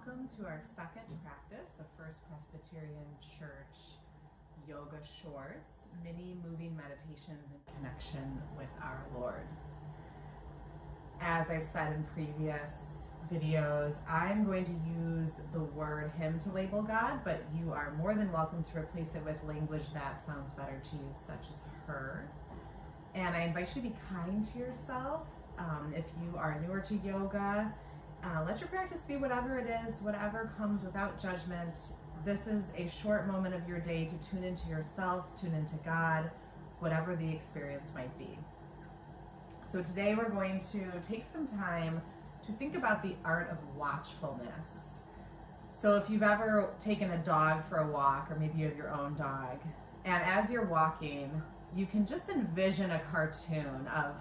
Welcome to our second practice of First Presbyterian Church Yoga Shorts, mini moving meditations in connection with our Lord. As I've said in previous videos, I'm going to use the word Him to label God, but you are more than welcome to replace it with language that sounds better to you, such as her. And I invite you to be kind to yourself. If you are newer to yoga, let your practice be whatever it is, whatever comes without judgment. This is a short moment of your day to tune into yourself, tune into God, whatever the experience might be. So today we're going to take some time to think about the art of watchfulness. So if you've ever taken a dog for a walk, or maybe you have your own dog, and as you're walking, you can just envision a cartoon of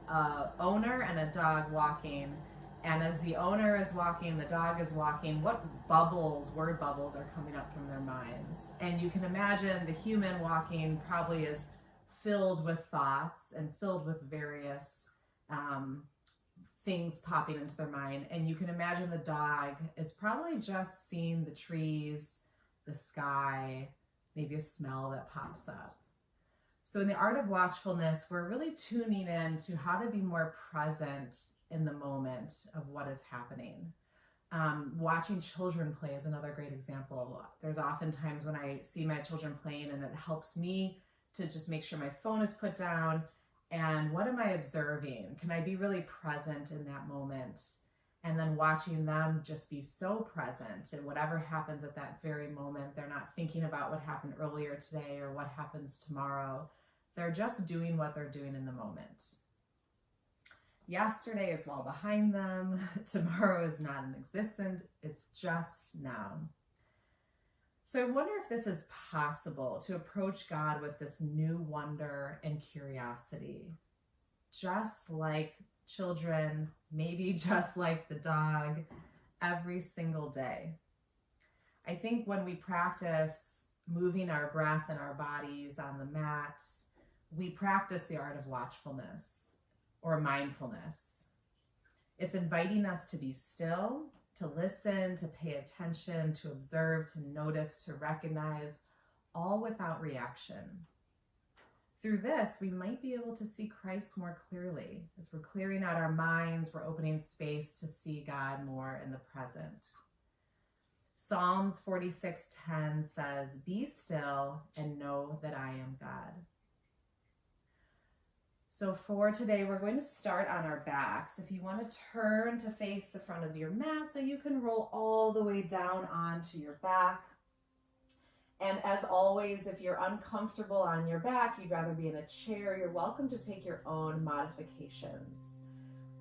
an owner and a dog walking. And as the owner is walking, the dog is walking, what bubbles, word bubbles are coming up from their minds? And you can imagine the human walking probably is filled with thoughts and filled with various things popping into their mind. And you can imagine the dog is probably just seeing the trees, the sky, maybe a smell that pops up. So in the art of watchfulness, we're really tuning in to how to be more present in the moment of what is happening. Watching children play is another great example. There's often times when I see my children playing and it helps me to just make sure my phone is put down and what am I observing? Can I be really present in that moment? And then watching them just be so present and whatever happens at that very moment, they're not thinking about what happened earlier today or what happens tomorrow. They're just doing what they're doing in the moment. Yesterday is well behind them. Tomorrow is not in existence. It's just now. So I wonder if this is possible to approach God with this new wonder and curiosity, just like children, maybe just like the dog, every single day. I think when we practice moving our breath and our bodies on the mat, we practice the art of watchfulness or mindfulness. It's inviting us to be still, to listen, to pay attention, to observe, to notice, to recognize, all without reaction. Through this, we might be able to see Christ more clearly. As we're clearing out our minds, we're opening space to see God more in the present. Psalms 46:10 says, "Be still and know that I am God." So for today, we're going to start on our backs. If you want to turn to face the front of your mat so you can roll all the way down onto your back. And as always, if you're uncomfortable on your back, you'd rather be in a chair, you're welcome to take your own modifications.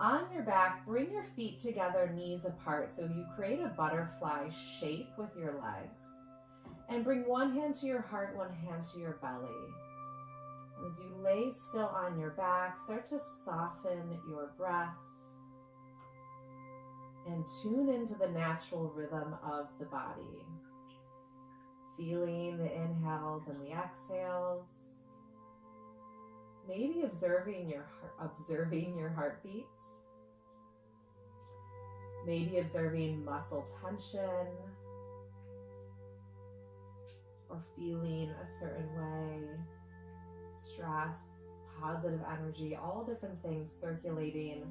On your back, bring your feet together, knees apart. So you create a butterfly shape with your legs. And bring one hand to your heart, one hand to your belly. As you lay still on your back, start to soften your breath and tune into the natural rhythm of the body. Feeling the inhales and the exhales. Maybe observing your heartbeat. Maybe observing muscle tension or feeling a certain way. Stress, positive energy, all different things circulating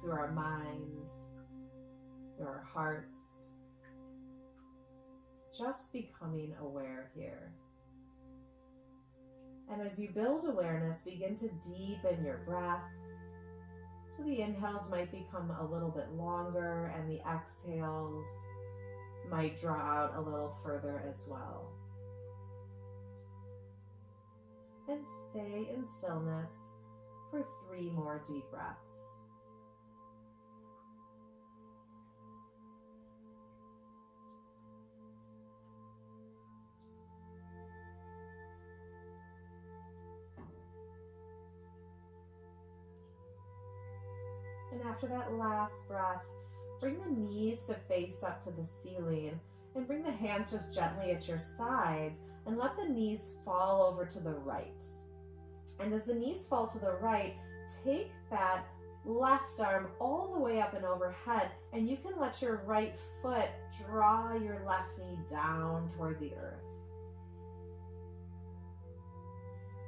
through our mind, through our hearts. Just becoming aware here. And as you build awareness, begin to deepen your breath. So the inhales might become a little bit longer and the exhales might draw out a little further as well. And stay in stillness for 3 more deep breaths. And after that last breath, bring the knees to face up to the ceiling and bring the hands just gently at your sides and let the knees fall over to the right. And as the knees fall to the right, take that left arm all the way up and overhead, and you can let your right foot draw your left knee down toward the earth.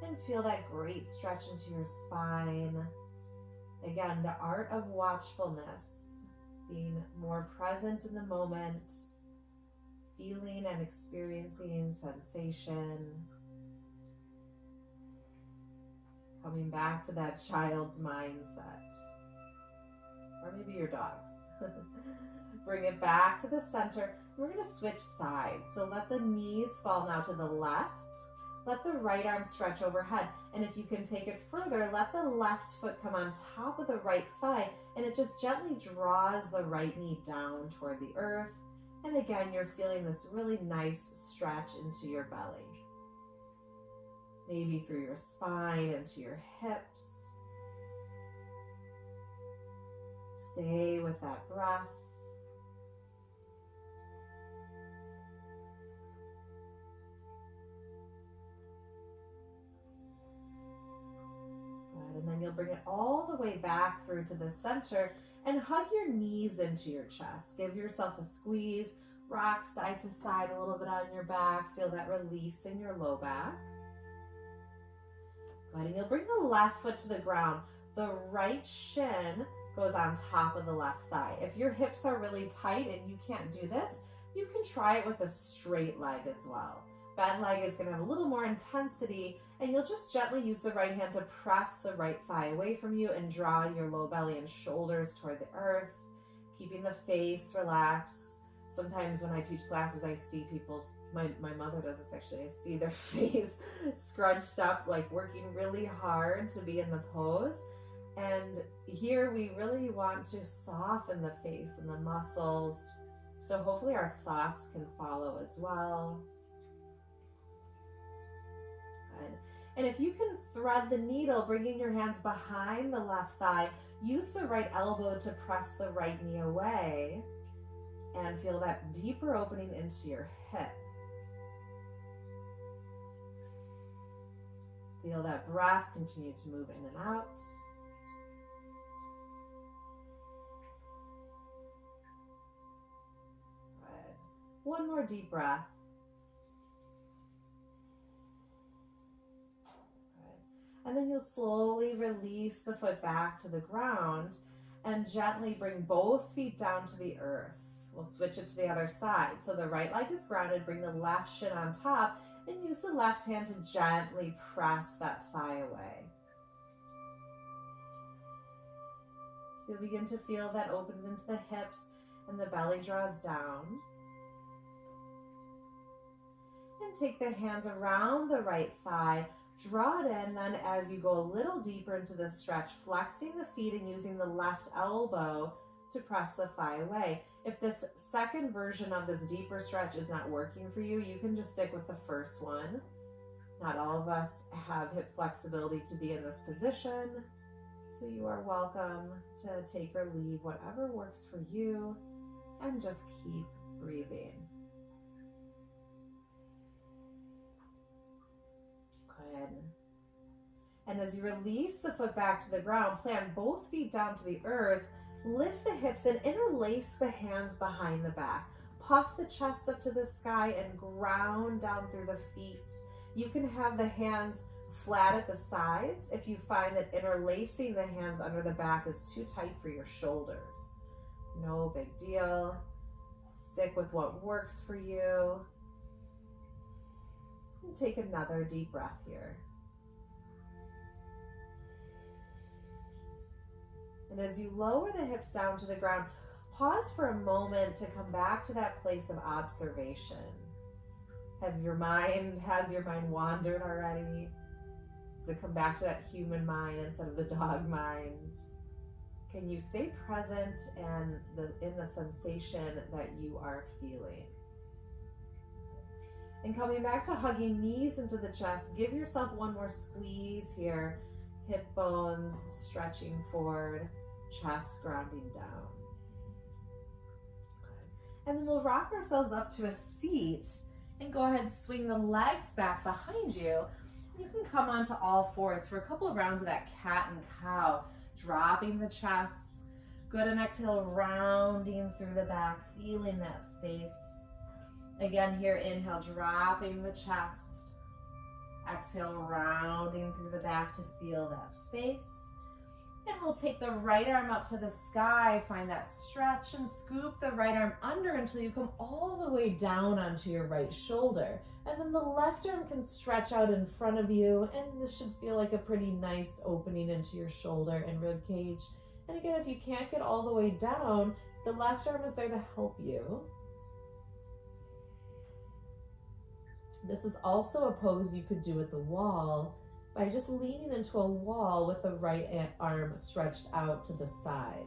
And feel that great stretch into your spine. Again, the art of watchfulness, being more present in the moment, feeling and experiencing sensation. Coming back to that child's mindset. Or maybe your dog's. Bring it back to the center. We're going to switch sides. So let the knees fall now to the left. Let the right arm stretch overhead. And if you can take it further, let the left foot come on top of the right thigh, and it just gently draws the right knee down toward the earth. And again, you're feeling this really nice stretch into your belly. Maybe through your spine, into your hips. Stay with that breath. And then you'll bring it all the way back through to the center and hug your knees into your chest. Give yourself a squeeze, rock side to side a little bit on your back. Feel that release in your low back. Good, and you'll bring the left foot to the ground. The right shin goes on top of the left thigh. If your hips are really tight and you can't do this, you can try it with a straight leg as well. Bent leg is going to have a little more intensity, and you'll just gently use the right hand to press the right thigh away from you and draw your low belly and shoulders toward the earth, keeping the face relaxed. Sometimes when I teach classes, I see people's, my mother does this actually, I see their face scrunched up, like working really hard to be in the pose. And here we really want to soften the face and the muscles. So hopefully our thoughts can follow as well. Good. And if you can thread the needle, bringing your hands behind the left thigh, use the right elbow to press the right knee away and feel that deeper opening into your hip. Feel that breath continue to move in and out. Good. One more deep breath. Good. And then you'll slowly release the foot back to the ground and gently bring both feet down to the earth. We'll switch it to the other side. So the right leg is grounded, bring the left shin on top, and use the left hand to gently press that thigh away. So you'll begin to feel that open into the hips and the belly draws down. And take the hands around the right thigh, draw it in, then as you go a little deeper into the stretch, flexing the feet and using the left elbow to press the thigh away. If this second version of this deeper stretch is not working for you, you can just stick with the first one. Not all of us have hip flexibility to be in this position, so you are welcome to take or leave whatever works for you and just keep breathing. Good. And as you release the foot back to the ground, plant both feet down to the earth. Lift the hips and interlace the hands behind the back. Puff the chest up to the sky and ground down through the feet. You can have the hands flat at the sides if you find that interlacing the hands under the back is too tight for your shoulders. No big deal. Stick with what works for you. And take another deep breath here. And as you lower the hips down to the ground, pause for a moment to come back to that place of observation. Has your mind wandered already? Does it come back to that human mind instead of the dog mind? Can you stay present and in the sensation that you are feeling? And coming back to hugging knees into the chest, give yourself one more squeeze here. Hip bones stretching forward, chest grounding down. Good. And then we'll rock ourselves up to a seat and go ahead and swing the legs back behind you. You can come onto all fours for a couple of rounds of that cat and cow. dropping the chest. Good, and exhale, rounding through the back, feeling that space. Again here, inhale, dropping the chest. Exhale, rounding through the back to feel that space. And we'll take the right arm up to the sky, find that stretch, and scoop the right arm under until you come all the way down onto your right shoulder. And then the left arm can stretch out in front of you, and this should feel like a pretty nice opening into your shoulder and rib cage. And again, if you can't get all the way down, the left arm is there to help you. This is also a pose you could do at the wall by just leaning into a wall with the right arm stretched out to the side.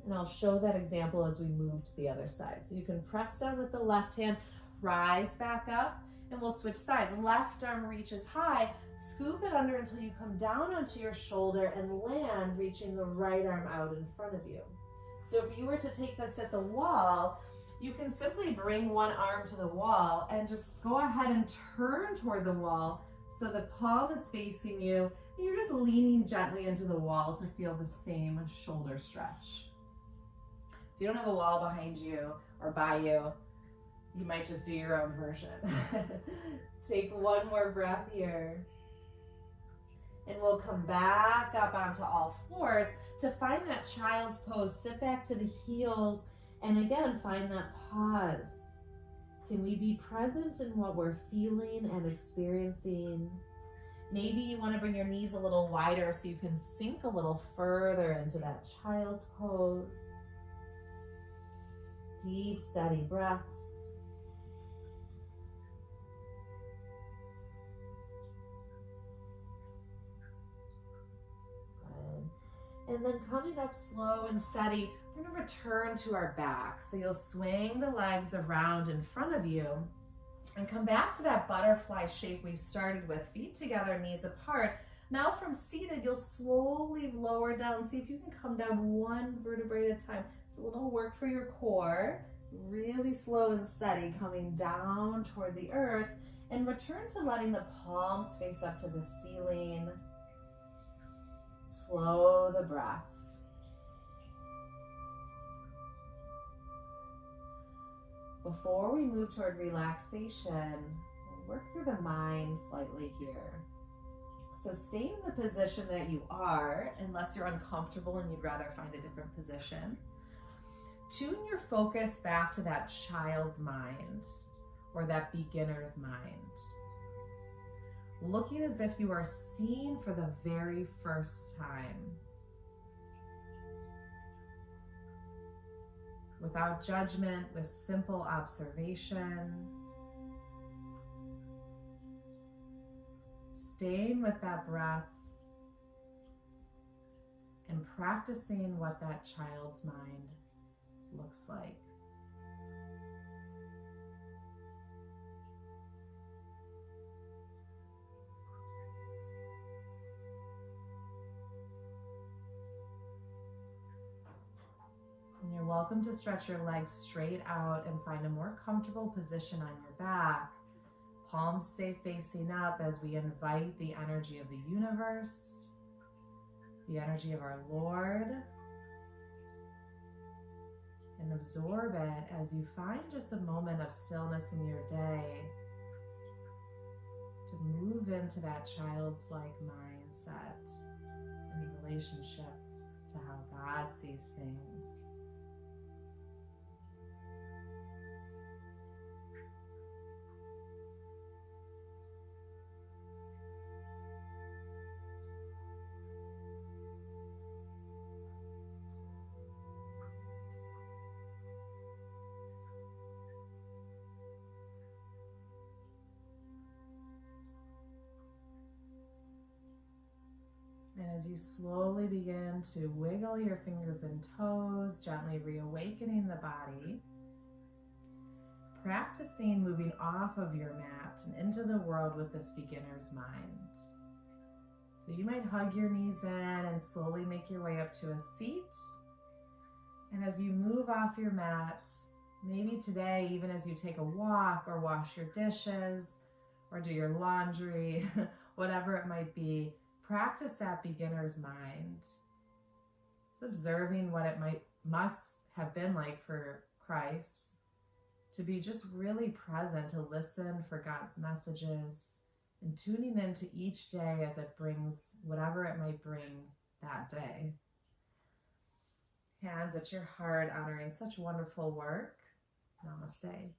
And I'll show that example as we move to the other side. So you can press down with the left hand, rise back up, and we'll switch sides. Left arm reaches high, scoop it under until you come down onto your shoulder and land, reaching the right arm out in front of you. So if you were to take this at the wall, you can simply bring one arm to the wall and just go ahead and turn toward the wall so the palm is facing you, and you're just leaning gently into the wall to feel the same shoulder stretch. If you don't have a wall behind you or by you, you might just do your own version. Take one more breath here. And we'll come back up onto all fours to find that child's pose. Sit back to the heels. And again, find that pause. Can we be present in what we're feeling and experiencing? Maybe you want to bring your knees a little wider so you can sink a little further into that child's pose. Deep, steady breaths. Good. And then coming up slow and steady, we're going to return to our back. So you'll swing the legs around in front of you and come back to that butterfly shape we started with. Feet together, knees apart. Now from seated, you'll slowly lower down. See if you can come down one vertebrae at a time. It's a little work for your core. Really slow and steady, coming down toward the earth. And return to letting the palms face up to the ceiling. Slow the breath. Before we move toward relaxation, we'll work through the mind slightly here. So stay in the position that you are, unless you're uncomfortable and you'd rather find a different position. Tune your focus back to that child's mind or that beginner's mind. Looking as if you are seeing for the very first time. Without judgment, with simple observation. Staying with that breath and practicing what that child's mind looks like. And you're welcome to stretch your legs straight out and find a more comfortable position on your back. Palms stay facing up as we invite the energy of the universe, the energy of our Lord, and absorb it as you find just a moment of stillness in your day to move into that child's-like mindset and relationship to how God sees things. And as you slowly begin to wiggle your fingers and toes, gently reawakening the body, practicing moving off of your mat and into the world with this beginner's mind. So you might hug your knees in and slowly make your way up to a seat. And as you move off your mat, maybe today, even as you take a walk or wash your dishes or do your laundry, whatever it might be, practice that beginner's mind. Just observing what it must have been like for Christ to be just really present, to listen for God's messages and tuning into each day as it brings whatever it might bring that day. Hands at your heart, honoring such wonderful work. Namaste.